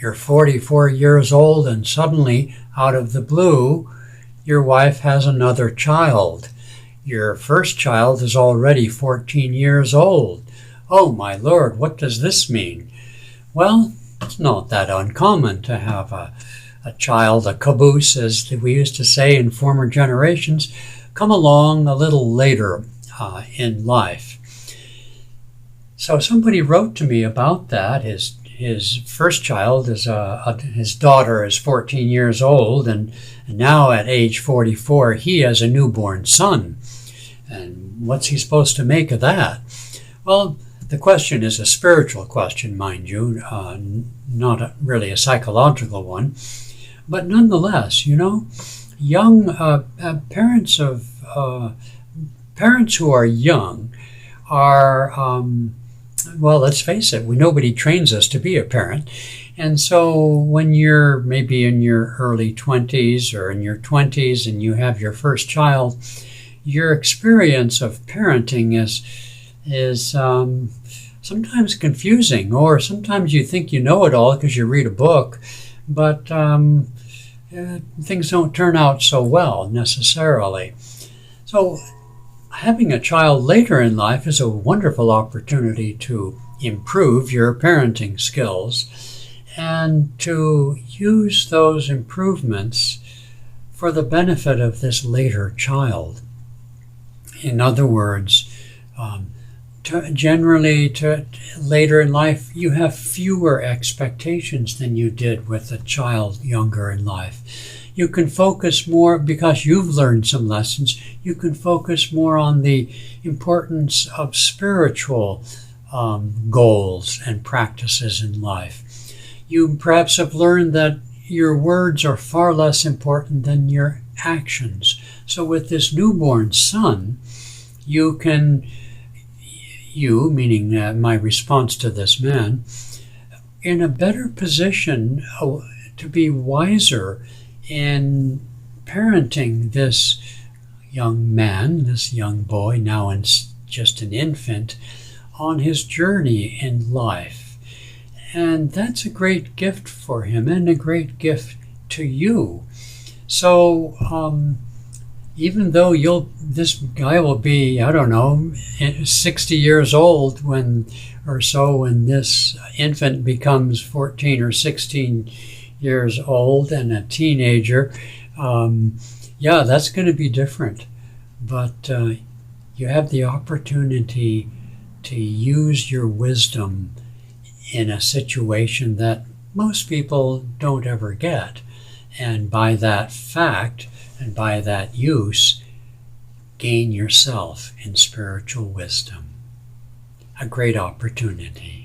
You're 44 years old and suddenly, out of the blue, your wife has another child. Your first child is already 14 years old. Oh my Lord, what does this mean? Well, it's not that uncommon to have a child, a caboose, as we used to say in former generations, come along a little later in life. So somebody wrote to me about that. His first child is his daughter is 14 years old, and now at age 44 he has a newborn son. And what's he supposed to make of that? Well, the question is a spiritual question, mind you, not really a psychological one. But nonetheless, young parents who are young are, well, let's face it, nobody trains us to be a parent. And so when you're maybe in your early 20s or in your 20s and you have your first child, your experience of parenting is sometimes confusing, or sometimes you think you know it all because you read a book, but things don't turn out so well necessarily. So having a child later in life is a wonderful opportunity to improve your parenting skills and to use those improvements for the benefit of this later child. In other words, generally later in life, you have fewer expectations than you did with a child younger in life. You can focus more, because you've learned some lessons, you can focus more on the importance of spiritual goals and practices in life. You perhaps have learned that your words are far less important than your actions. So with this newborn son, meaning my response to this man, in a better position to be wiser in parenting this young man, this young boy, now just an infant, on his journey in life. And that's a great gift for him and a great gift to you. So even though this guy will be, 60 years old when this infant becomes 14 or 16 years old and a teenager, that's going to be different. But you have the opportunity to use your wisdom in a situation that most people don't ever get. And by that fact, and by that use, gain yourself in spiritual wisdom. A great opportunity.